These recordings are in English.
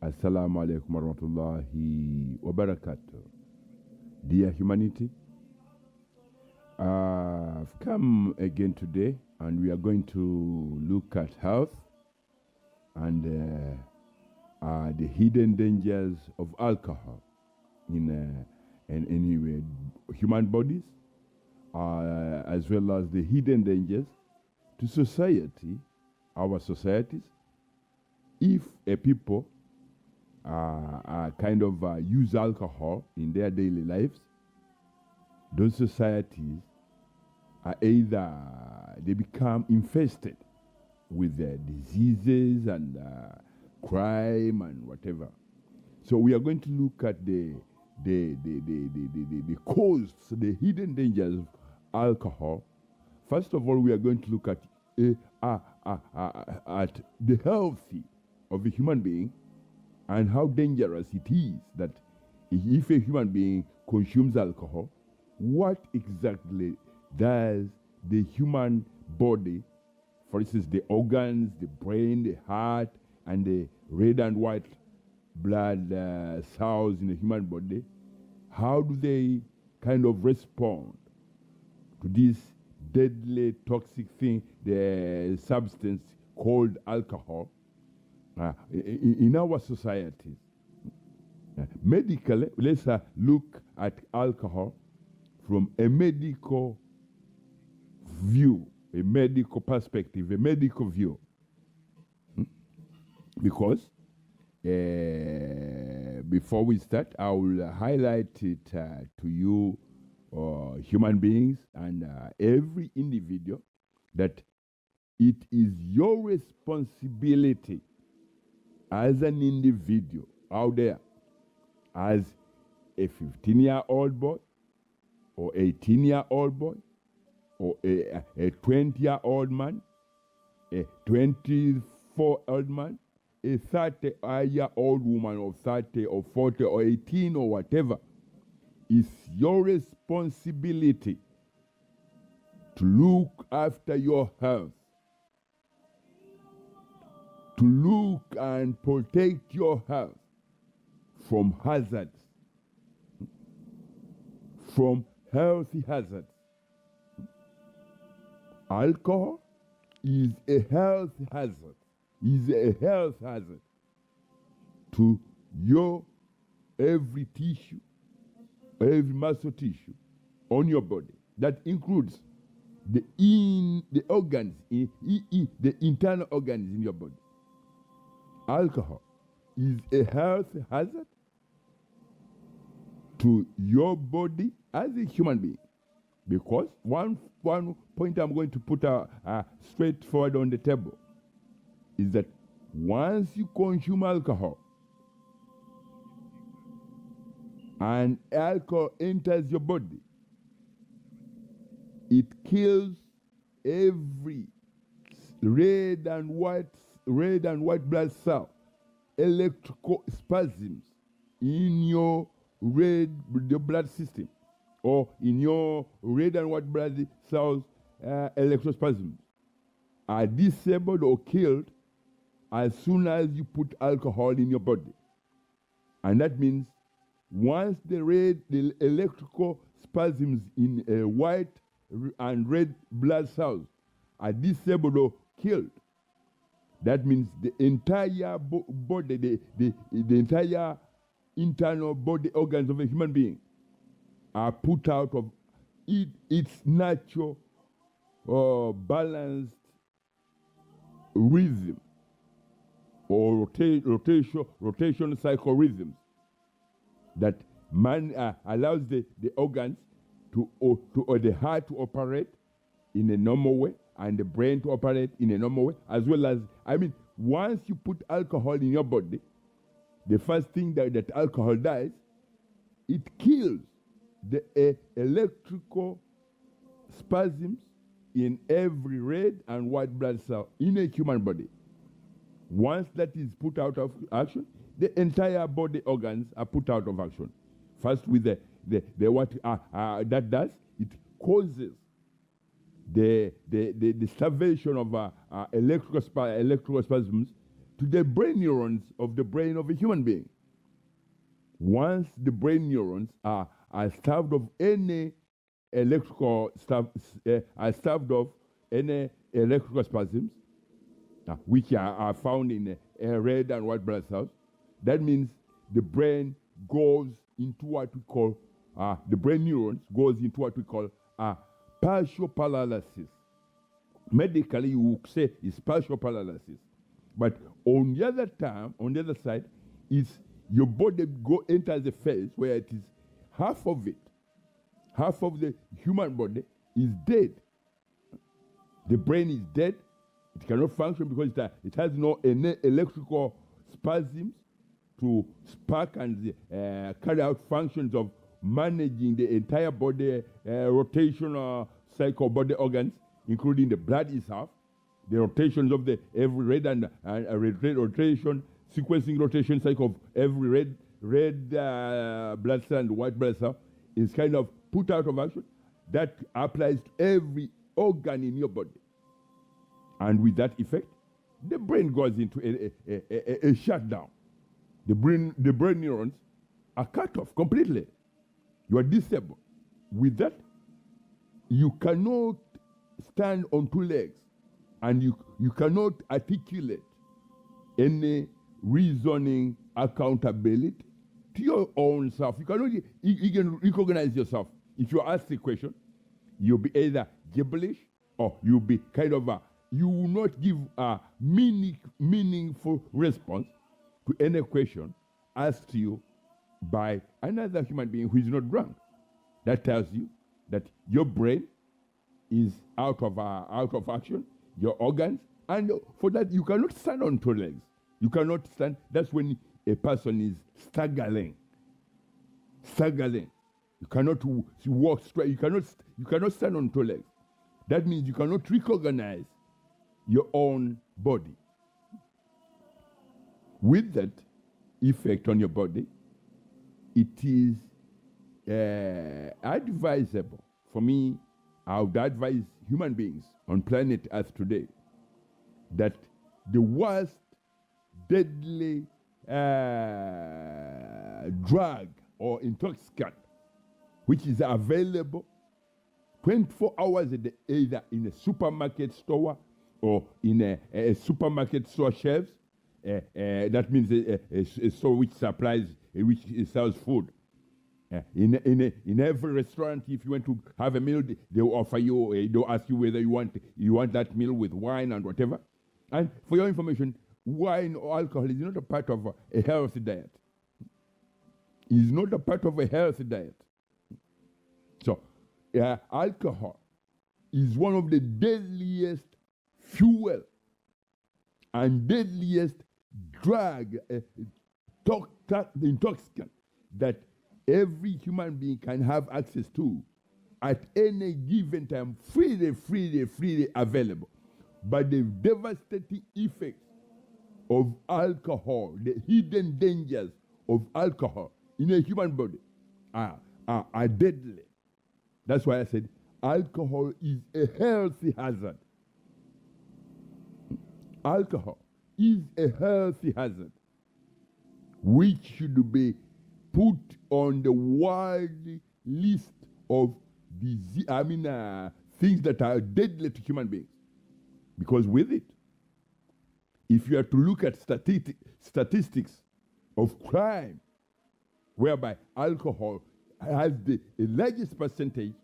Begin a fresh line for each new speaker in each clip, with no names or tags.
Assalamu alaikum warahmatullahi wabarakatuh. Dear humanity, I've come again today and we are going to look at health and the hidden dangers of alcohol in human bodies, as well as the hidden dangers to society, our societies, if a people use alcohol in their daily lives. Those societies are either they become infested with diseases and crime and whatever. So we are going to look at the cause, the hidden dangers of alcohol. First of all, we are going to look at the healthy of a human being and how dangerous it is that if a human being consumes alcohol, what exactly does the human body, for instance, the organs, the brain, the heart, and the red and white blood cells in the human body, how do they kind of respond to this deadly toxic thing, the substance called alcohol, in our societies? Medically, let's look at alcohol from a medical view, a medical perspective, a medical view. Because before we start, I will highlight it to you, human beings and every individual, that it is your responsibility as an individual out there, as a 15-year-old boy, or 18-year-old boy, or a 20-year-old man, a 24-year-old man, a 30-year-old woman, or 30 or 40 or 18 or whatever. It's your responsibility to look after your health, to look and protect your health from hazards, from healthy hazards. Alcohol is a health hazard, to your every tissue, every muscle tissue on your body. That includes the organs, the internal organs in your body. Alcohol is a health hazard to your body as a human being. Because one point I'm going to put straightforward on the table is that once you consume alcohol and alcohol enters your body, it kills every red and white blood cell, electrical spasms in your blood system, or in your red and white blood cells, electrospasms are disabled or killed as soon as you put alcohol in your body. And that means once the electrical spasms in white and red blood cells are disabled or killed, that means the entire body, the entire internal body organs of a human being are put out of its natural balanced rhythm, or rotation cycle rhythms that allows the organs or the heart to operate in a normal way, and the brain to operate in a normal way, as well as, once you put alcohol in your body, the first thing that alcohol does, it kills the electrical spasms in every red and white blood cell in a human body. Once that is put out of action, the entire body organs are put out of action. First, with what that does, it causes the starvation of electrical spasms to the brain neurons of the brain of a human being. Once the brain neurons are starved of any electrical spasms, which are found in red and white blood cells, that means the brain goes into what we call the brain neurons goes into what we call partial paralysis. Medically, you would say it's partial paralysis, but on the other side, is your body enters a phase where it is half of the human body is dead. The brain is dead. It cannot function because it has no electrical spasms to spark and carry out functions of managing the entire body rotational cycle body organs, including the blood itself, the rotations of every red and red rotation, sequencing rotation cycle of every red blood cell and white blood cell is kind of put out of action. That applies to every organ in your body. And with that effect, the brain goes into a shutdown. The brain neurons are cut off completely. You are disabled. With that, you cannot stand on two legs, and you cannot articulate any reasoning accountability to your own self. You cannot even recognize yourself. If you ask the question, you'll be either gibberish or you'll be kind of you will not give a meaningful response to any question asked to you by another human being who is not drunk. That tells you that your brain is out of action, your organs, and for that you cannot stand on two legs. You cannot stand. That's when a person is staggering. You cannot walk straight. You cannot stand on two legs. That means you cannot recognize your own body. With that effect on your body, it is advisable for me. I would advise human beings on planet Earth today that the worst deadly drug or intoxicant which is available 24 hours a day, either in a supermarket store or in a supermarket store shelves. That means a store which supplies, which sells food. In every restaurant, if you want to have a meal, they will offer you. They'll ask you whether you want that meal with wine and whatever. And for your information, wine or alcohol is not a part of a healthy diet. It's not a part of a healthy diet. So, alcohol is one of the deadliest fuel and deadliest drug, intoxicant that every human being can have access to at any given time, freely available. But the devastating effects of alcohol, the hidden dangers of alcohol in a human body are deadly. That's why I said alcohol is a healthy hazard. Alcohol is a healthy hazard which should be put on the world list of things that are deadly to human beings. Because with it, if you are to look at statistics of crime, whereby alcohol has the largest percentage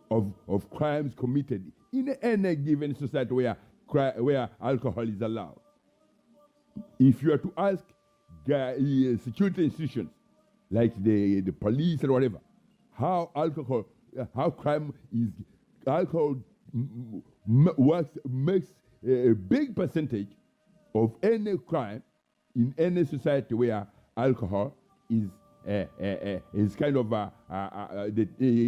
of crimes committed in any given society where alcohol is allowed. If you are to ask security institutions like the police and whatever, how alcohol makes a big percentage of any crime in any society where alcohol is kind of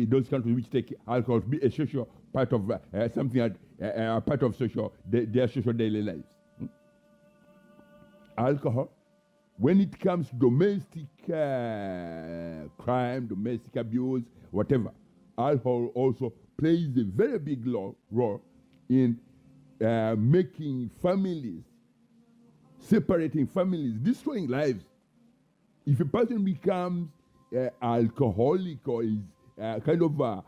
those countries which take alcohol to be a social part of something, a part of their social daily lives. Alcohol, when it comes to domestic crime, domestic abuse, whatever, alcohol also plays a very big role in making families separating families, destroying lives. If a person becomes alcoholic or is kind of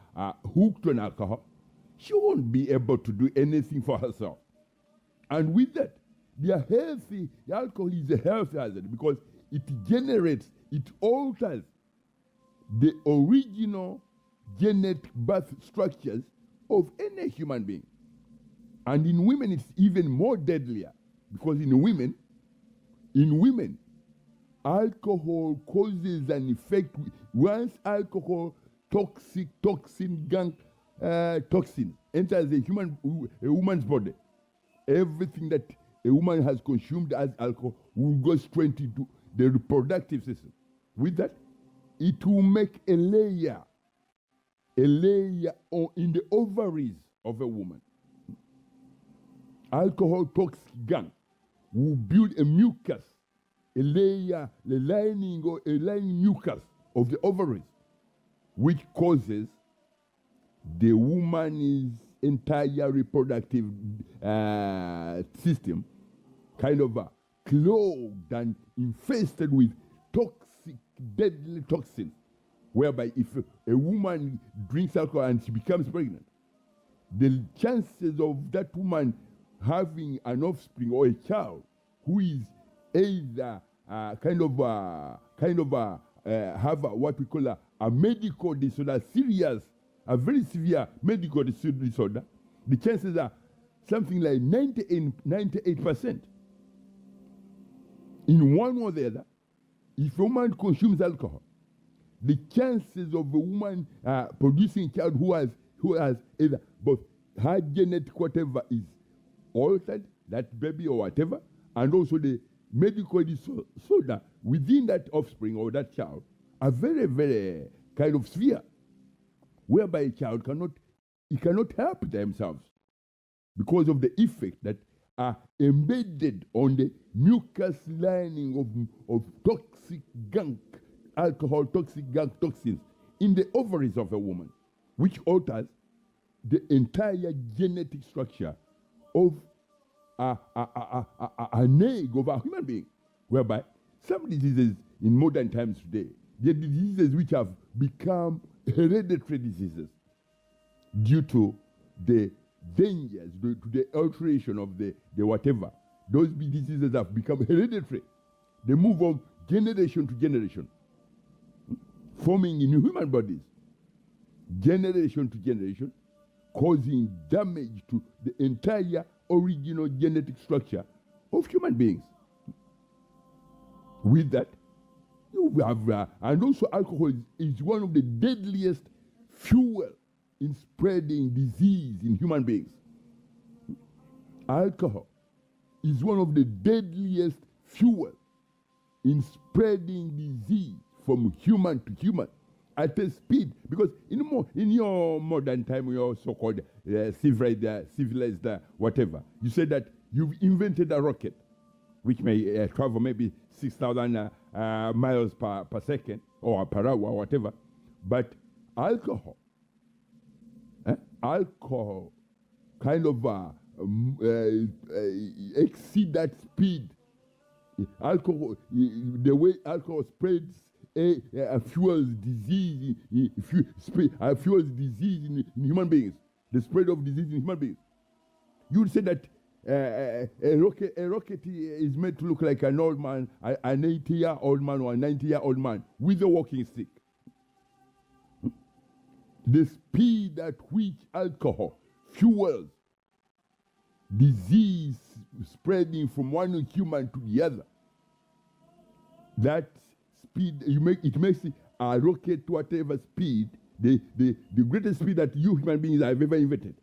hooked on alcohol, she won't be able to do anything for herself. And with that, the alcohol is a health hazard because it alters the original genetic birth structures of any human being. And in women, it's even more deadlier because in women, alcohol causes an effect. Once alcohol toxin enters a woman's body, everything that a woman has consumed as alcohol will go straight into the reproductive system. With that, it will make a layer in the ovaries of a woman. Alcohol toxic gunk will build a mucus, a lining mucus of the ovaries, which causes the woman's entire reproductive system kind of clogged and infested with deadly toxins, whereby if a woman drinks alcohol and she becomes pregnant, the chances of that woman having an offspring or a child who is either have what we call a medical disorder, a very severe medical disorder, the chances are something like 98%. In one or the other, if a woman consumes alcohol, the chances of a woman producing a child who has either both her genetic whatever is altered, that baby or whatever, and also the medical disorder within that offspring or that child are very, very kind of severe, whereby a child cannot help themselves because of the effect that are embedded on the mucus lining of toxic gunk, toxic gunk toxins in the ovaries of a woman, which alters the entire genetic structure of an egg of a human being, whereby some diseases in modern times today, the diseases which have become hereditary diseases due to the dangers, to the alteration of the whatever, those diseases have become hereditary. They move on generation to generation, forming in human bodies, generation to generation, causing damage to the entire original genetic structure of human beings. With that, you have, and also alcohol is one of the deadliest fuel in spreading disease in human beings. Alcohol is one of the deadliest fuel in spreading disease from human to human at a speed, because in your modern time, your so-called civilized whatever, you say that you've invented a rocket which may travel maybe 6,000 miles per second or per hour or whatever, but alcohol kind of exceed that speed. Alcohol, the way alcohol spreads, fuels disease, fuels disease in human beings, the spread of disease in human beings. You would say that a rocket is made to look like an old man, an 80-year-old man or a 90-year-old man with a walking stick. The speed at which alcohol fuels disease spreading from one human to the other, that speed, it makes a rocket to whatever speed, the greatest speed that you human beings have ever invented.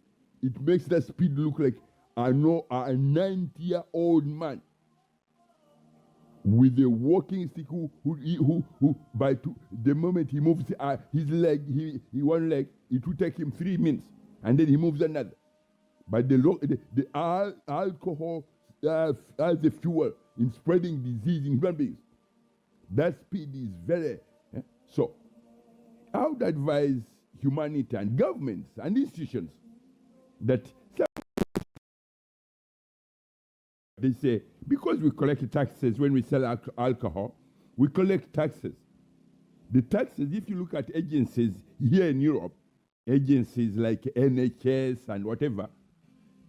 It makes that speed look like a 90-year-old man with a walking stick who by the moment he moves his leg, one leg, it will take him 3 minutes, and then he moves another. But the alcohol as the fuel in spreading disease in human beings, that speed is very. So, I would advise humanity and governments and institutions that they say, because we collect taxes when we sell alcohol, we collect taxes. The taxes, if you look at agencies here in Europe, agencies like NHS and whatever,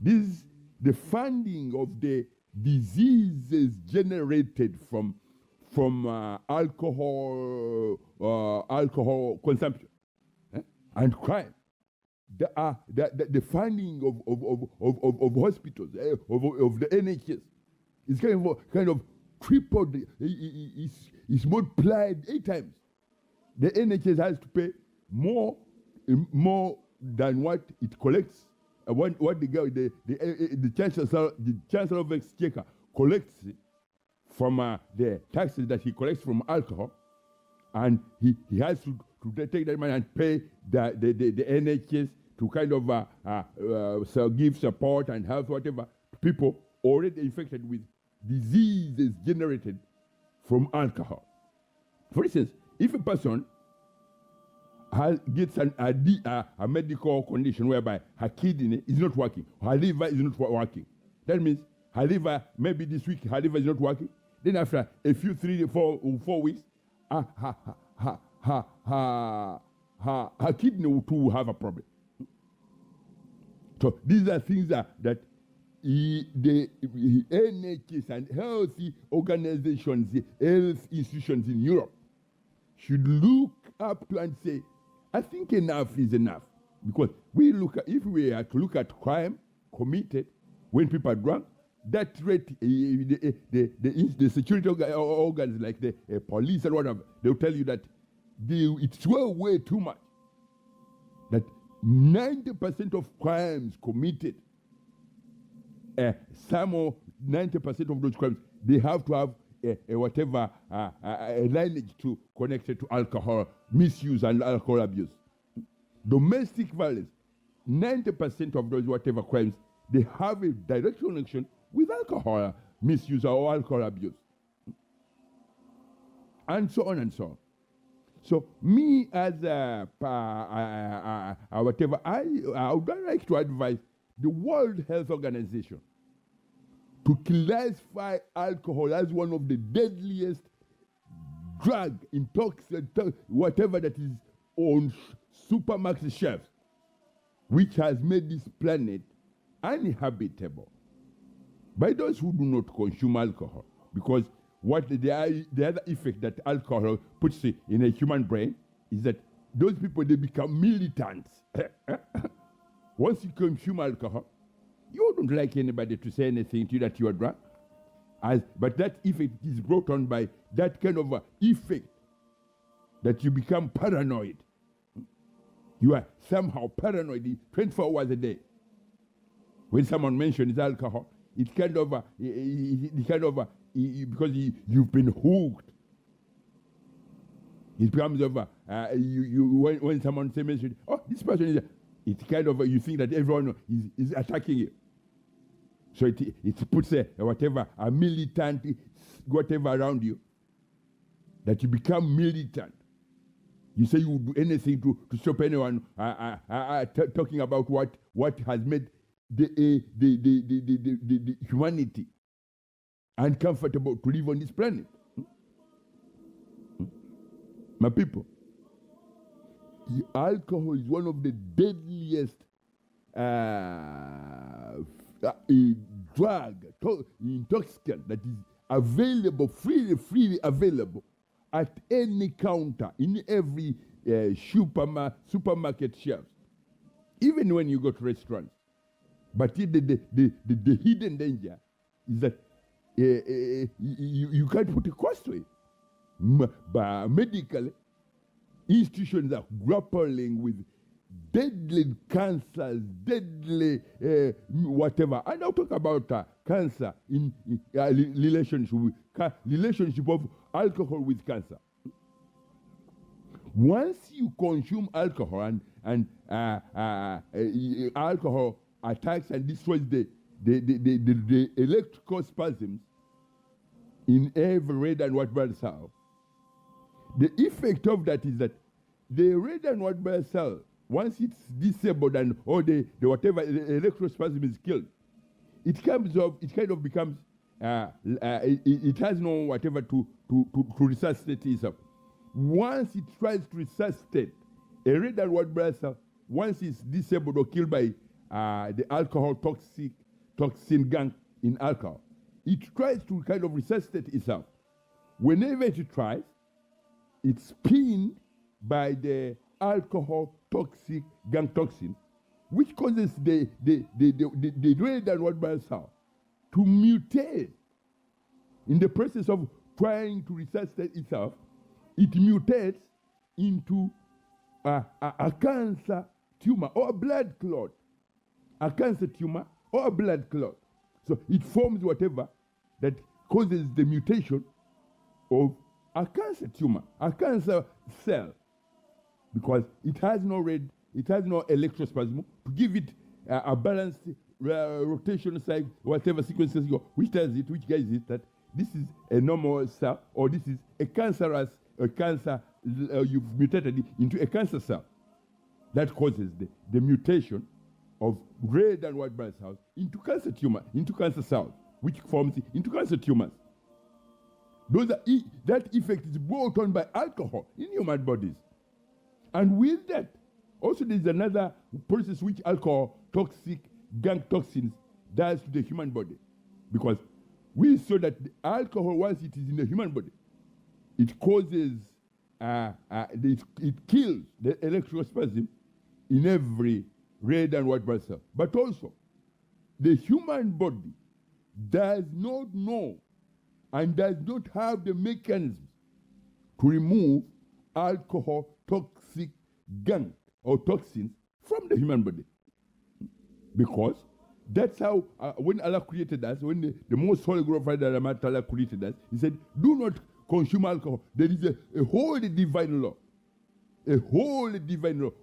the funding of the diseases generated from alcohol consumption and crime. The funding of hospitals, of the NHS, is kind of tripled. It's multiplied 8 times. The NHS has to pay more than what it collects. What the Chancellor of Exchequer collects from the taxes that he collects from alcohol, and he has to take that money and pay the NHS to kind of give support and help whatever to people already infected with diseases generated from alcohol. For instance, if a person gets a medical condition whereby her kidney is not working, her liver is not working, that means her liver, maybe this week her liver is not working, then after a few 3 or 4 weeks, her kidney will too have a problem. So these are things that the NHS and healthy organizations, the health institutions in Europe should look up to and say, I think enough is enough. Because if we are to look at crime committed when people are drunk, that rate, the security organs like the police and whatever, they'll tell you that it's way too much. That 90% of crimes committed, 90% of those crimes, they have to have a lineage to connected to alcohol misuse and alcohol abuse. Domestic violence, 90% of those whatever crimes, they have a direct connection with alcohol misuse or alcohol abuse. And so on and so on. So me as whatever, I would like to advise the World Health Organization to classify alcohol as one of the deadliest drug, intoxicant, whatever that is on supermarket shelves, which has made this planet uninhabitable by those who do not consume alcohol. Because the other effect that alcohol puts in a human brain is that those people, they become militants. Once you consume alcohol, you don't like anybody to say anything to you that you are drunk. But that effect is brought on by that kind of effect that you become paranoid. You are somehow paranoid 24 hours a day. When someone mentions alcohol, it's because you've been hooked. It becomes over. When someone mentions, oh, this person is, it's kind of, you think that everyone is attacking you. So it puts a militant, whatever around you, that you become militant. You say you will do anything to stop anyone talking about what has made the humanity uncomfortable to live on this planet. My people, alcohol is one of the deadliest drug, intoxicant that is available, freely available at any counter, in every supermarket shelves, even when you go to restaurants. But the hidden danger is that you can't put a cost to it. Medically, institutions are grappling with deadly cancers, deadly whatever. And I'll talk about cancer in relationship of alcohol with cancer. Once you consume alcohol and alcohol attacks and destroys the electrical spasms in every red and white blood cell, the effect of that is that the red and white blood cell, once it's disabled or the whatever electrospasm is killed, it kind of becomes it has no whatever to resuscitate itself. Once it tries to resuscitate a red and white blood cell, once it's disabled or killed by the alcohol toxin gang in alcohol, it tries to kind of resuscitate itself. Whenever it tries, it's pinned by the alcohol toxic gang toxin, which causes the red and white blood cell to mutate. In the process of trying to resuscitate itself, it mutates into a cancer tumor or a blood clot. A cancer tumor or a blood clot. So it forms whatever that causes the mutation of a cancer tumor, a cancer cell, because it has no electrospasm to give it a balanced rotation cycle, whatever sequences you go, which tells it, which guides it that this is a normal cell or this is a cancerous, you've mutated it into a cancer cell. That causes the mutation of red and white blood cells into cancer tumor, into cancer cells, which forms into cancer tumors. That effect is brought on by alcohol in human bodies. And with that, also there's another process which alcohol toxic gang toxins does to the human body. Because we saw that the alcohol, once it is in the human body, it causes, it kills the electrospasm in every red and white blood cell. But also, the human body does not know and does not have the mechanism to remove alcohol toxic gang or toxins from the human body. Because that's how, when Allah created us, when the most holy glorified Allah created us, he said, do not consume alcohol. There is a holy divine law,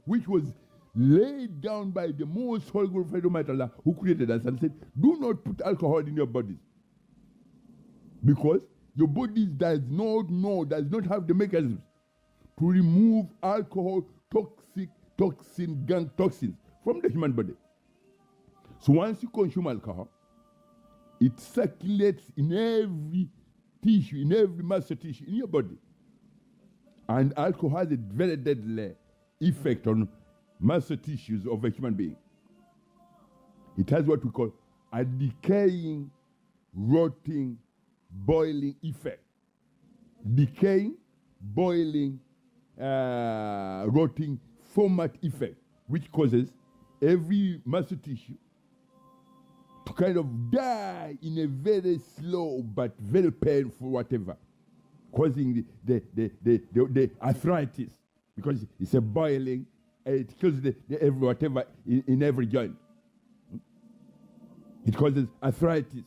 which was laid down by the most holy glorified Allah who created us and said, do not put alcohol in your bodies. Because your body does not know, does not have the mechanisms to remove alcohol toxin gang toxins from the human body. So once you consume alcohol, it circulates in every tissue, in every muscle tissue in your body. And alcohol has a very deadly effect on muscle tissues of a human being. It has what we call a decaying, rotting, boiling effect. Decaying, boiling, rotting, format effect, which causes every muscle tissue to kind of die in a very slow but very painful whatever, causing the arthritis, because it's a boiling, it kills every whatever in every joint. It causes arthritis.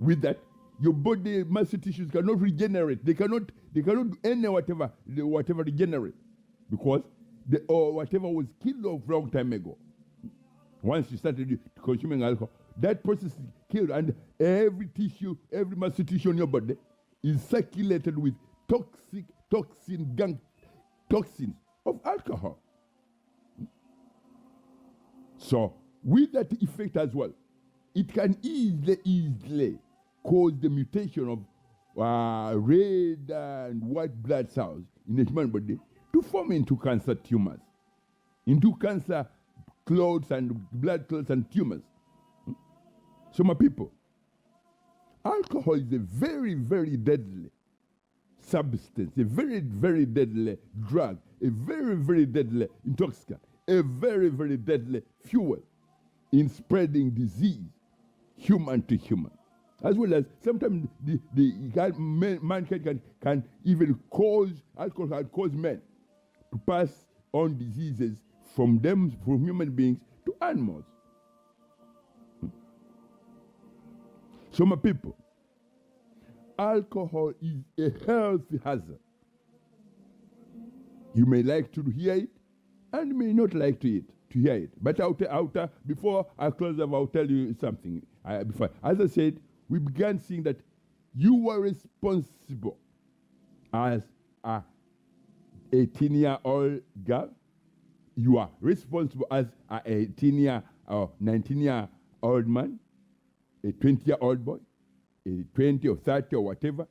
With that, your body muscle tissues cannot regenerate. They cannot do any whatever regenerate, because whatever was killed off long time ago. Once you started consuming alcohol, that process is killed, and every tissue, every muscle tissue in your body is circulated with toxins of alcohol. So, with that effect as well, it can easily cause the mutation of red and white blood cells in the human body to form into cancer tumors, into cancer clots and blood clots and tumors. So my people, alcohol is a very, very deadly substance, a very, very deadly drug, a very, very deadly intoxicant, a very, very deadly fuel in spreading disease, human to human. As well as sometimes mankind can even alcohol can cause men to pass on diseases from human beings to animals. So my people, alcohol is a health hazard. You may like to hear it and may not like to hear it. But before I close up, I'll tell you something. As I said, we began seeing that you were responsible as a 18-year-old girl. You are responsible as a 18-year or 19-year-old man, a 20-year-old boy. 20 or 30 or whatever,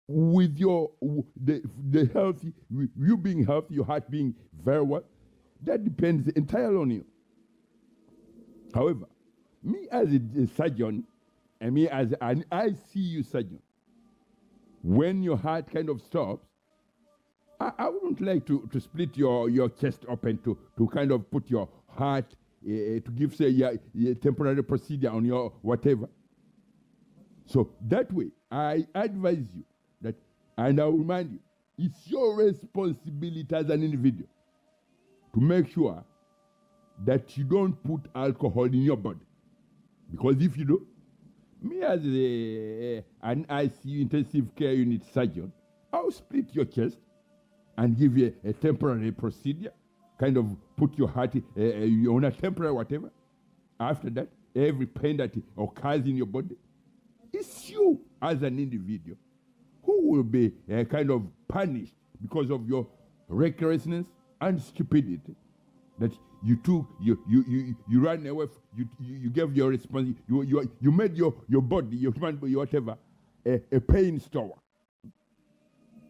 with the healthy, you being healthy, your heart being very well, that depends entirely on you. However, me as a surgeon, and me as an ICU surgeon, when your heart kind of stops, I wouldn't like to split your chest open to kind of put your heart, to give, say, a temporary procedure on your whatever. So that way, I advise you that, and I will remind you, it's your responsibility as an individual to make sure that you don't put alcohol in your body. Because if you do, me as an ICU intensive care unit surgeon, I'll split your chest and give you a temporary procedure, kind of put your heart on a temporary whatever. After that, every pain that occurs in your body, it's you as an individual who will be kind of punished because of your recklessness and stupidity. That you took, you ran away, you gave your responsibility, you made your body, your human body, whatever, a pain store.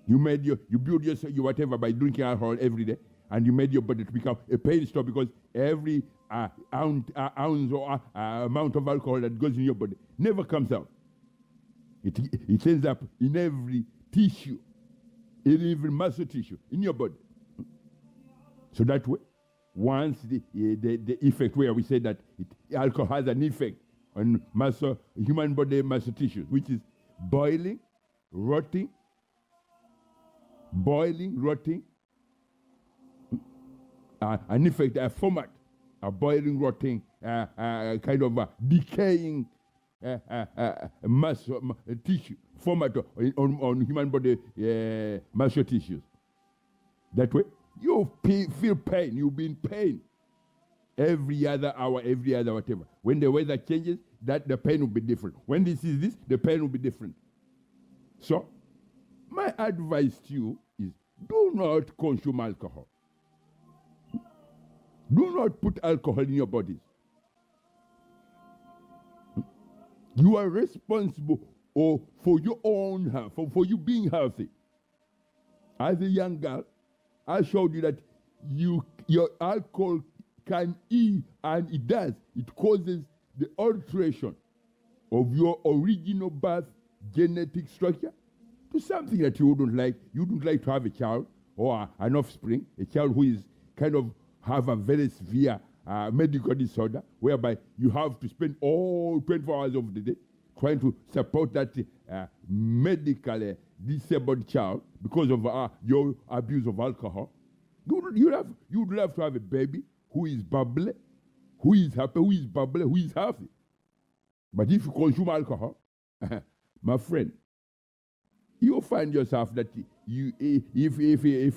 You build your whatever by drinking alcohol every day, and you made your body to become a pain store because every ounce or amount of alcohol that goes in your body never comes out. It ends up in every tissue, in every muscle tissue in your body. So that way, once the effect where we say that alcohol has an effect on human body muscle tissues, which is boiling, rotting, an effect, a format, a boiling, rotting, kind of decaying muscle tissue, format on human body muscle tissues. That way, you feel pain, you'll be in pain every other hour, every other whatever. When the weather changes, the pain will be different. When this is this, the pain will be different. So, my advice to you is do not consume alcohol. Do not put alcohol in your bodies. You are responsible for your own health, for you being healthy. As a young girl, I showed you that your alcohol can eat, and it does. It causes the alteration of your original birth genetic structure to something that you wouldn't like. You wouldn't like to have a child or an offspring, a child who is kind of have a very severe medical disorder, whereby you have to spend all 24 hours of the day trying to support that medically disabled child because of your abuse of alcohol. You'd love to have a baby who is bubbly, who is happy, who is bubbly, who is healthy. But if you consume alcohol, my friend, you'll find yourself that if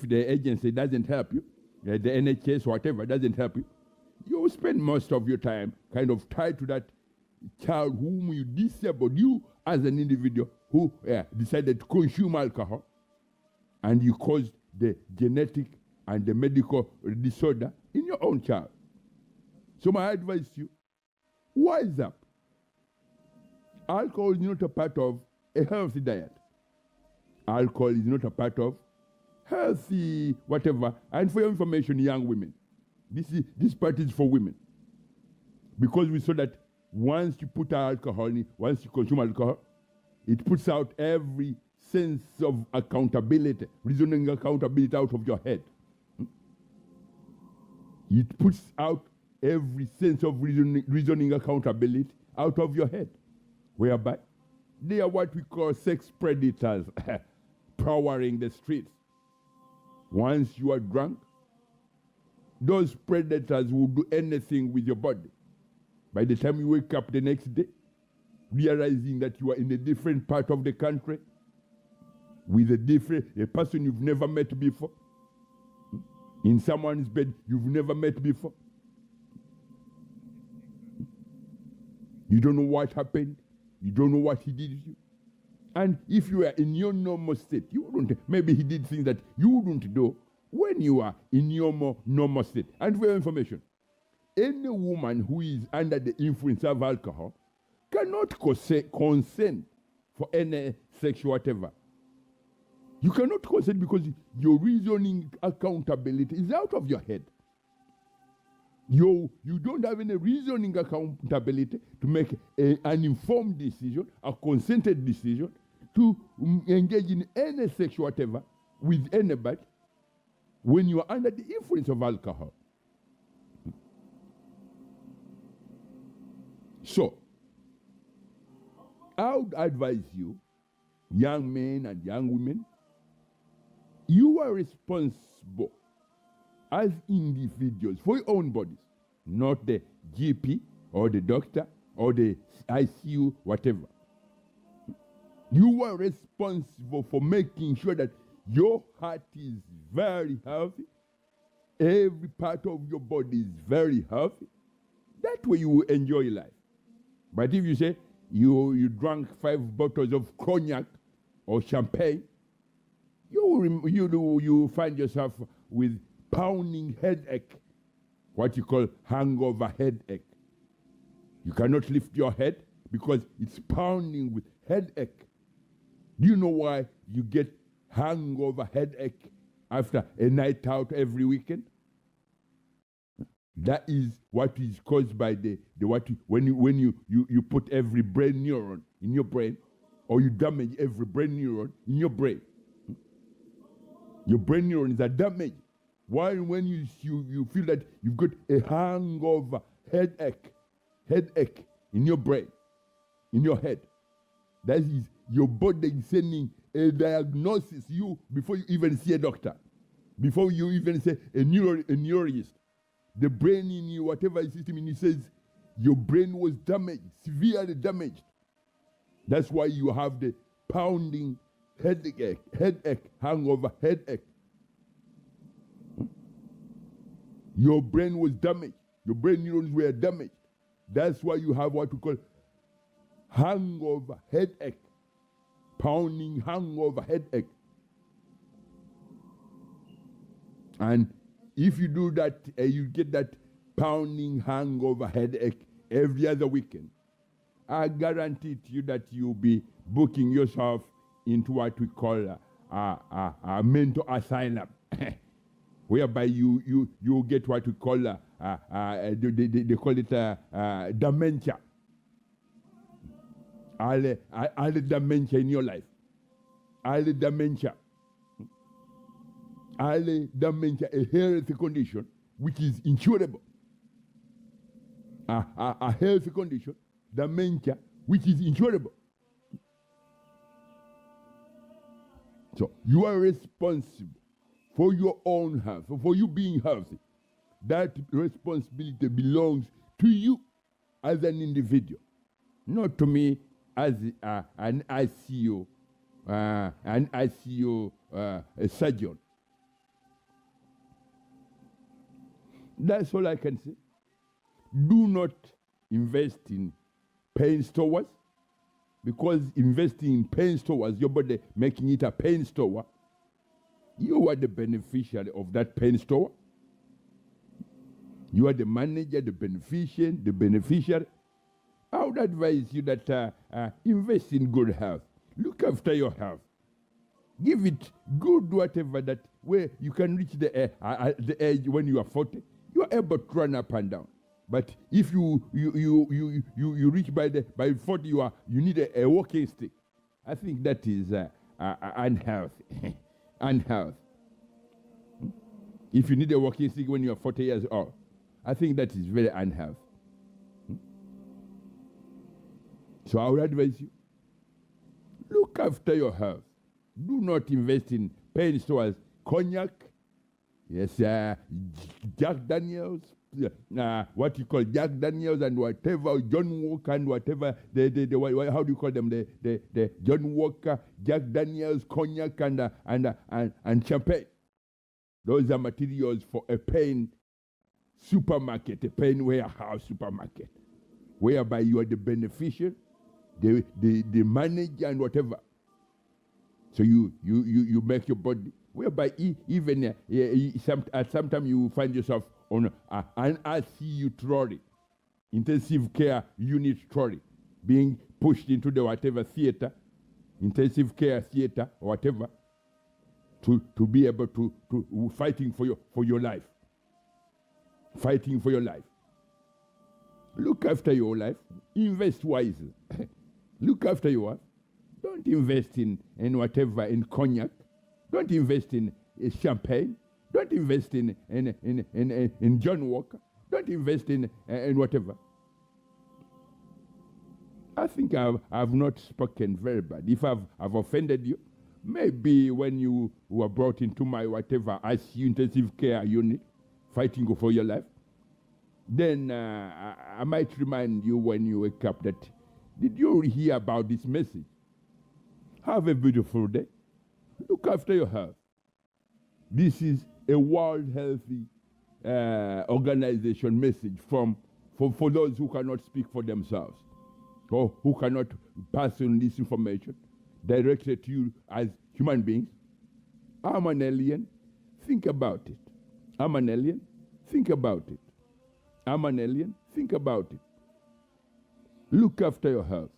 the agency doesn't help you, the NHS, whatever, doesn't help you, you'll spend most of your time kind of tied to that child whom you disabled, you as an individual who decided to consume alcohol, and you caused the genetic and the medical disorder in your own child. So my advice to you, wise up. Alcohol is not a part of a healthy diet. Alcohol is not a part of healthy whatever. And for your information, young women, this part is for women. Because we saw that once you put alcohol in, once you consume alcohol, it puts out every sense of accountability, reasoning accountability out of your head. It puts out every sense of reasoning accountability out of your head, whereby they are what we call sex predators prowling the streets. Once you are drunk, those predators will do anything with your body. By the time you wake up the next day, realizing that you are in a different part of the country, with a person you've never met before, in someone's bed you've never met before. You don't know what happened. You don't know what he did to you. And if you are in your normal state, you wouldn't, maybe he did things that you wouldn't do when you are in your more normal state. And for your information, any woman who is under the influence of alcohol cannot consent for any sexual whatever. You cannot consent because your reasoning accountability is out of your head. You don't have any reasoning accountability to make an informed decision, a consented decision, to engage in any sexual whatever with anybody when you are under the influence of alcohol. So, I would advise you, young men and young women, you are responsible as individuals for your own bodies, not the GP or the doctor or the ICU, whatever. You are responsible for making sure that your heart is very healthy, every part of your body is very healthy. That way you will enjoy life. But if you say you drank 5 bottles of cognac or champagne, you find yourself with pounding headache, what you call hangover headache. You cannot lift your head because it's pounding with headache. Do you know why you get hangover headache after a night out every weekend? That is what is caused by when you put every brain neuron in your brain, or you damage every brain neuron in your brain. Your brain neurons are damaged. Why? When you feel that you've got a hangover headache in your brain, in your head, that is your body sending a diagnosis you before you even see a doctor, before you even say a neurologist. The brain in you, whatever system in you, says your brain was damaged, severely damaged. That's why you have the pounding headache, hangover headache. Your brain was damaged. Your brain neurons were damaged. That's why you have what we call hangover headache, pounding hangover headache. And if you do that, you get that pounding hangover headache every other weekend, I guarantee to you that you'll be booking yourself into what we call a mental asylum, whereby you get what we call they call it dementia. Early dementia in your life. Early dementia, a healthy condition which is incurable. A healthy condition, dementia, which is incurable. So you are responsible for your own health, for you being healthy. That responsibility belongs to you as an individual, not to me as an ICU, surgeon. That's all I can say. Do not invest in pain stores, because investing in pain stores, your body making it a pain store, you are the beneficiary of that pain store. You are the manager, the beneficiary. I would advise you that invest in good health. Look after your health. Give it good whatever that where you can reach the age when you are 40. You are able to run up and down. But if you reach by 40, you need a walking stick. I think that is unhealthy. Unhealthy. If you need a walking stick when you are 40 years old, I think that is very unhealthy. So I would advise you, look after your health. Do not invest in pain stores, cognac, yes, Jack Daniels, what you call Jack Daniels and whatever, John Walker and whatever, how do you call them, the John Walker, Jack Daniels, cognac and champagne. Those are materials for a pain supermarket, a pain warehouse supermarket, whereby you are the beneficiary, the manager and whatever. So you make your body, whereby even sometimes you find yourself on an ICU trolley, intensive care unit trolley, being pushed into the whatever theater, intensive care theater or whatever, to be able to fighting for your life. Fighting for your life. Look after your life. Invest wisely. Look after your life. Don't invest in whatever, in cognac. Don't invest in champagne. Don't invest in John Walker. Don't invest in whatever. I think I've not spoken very bad. If I've offended you, maybe when you were brought into my whatever ICU intensive care unit, fighting for your life, then I might remind you when you wake up that, did you hear about this message? Have a beautiful day. Look after your health. This is a World Health Organization message for those who cannot speak for themselves or who cannot pass on this information directed to you as human beings. I'm an alien. Think about it. I'm an alien. Think about it. I'm an alien. Think about it. Look after your health.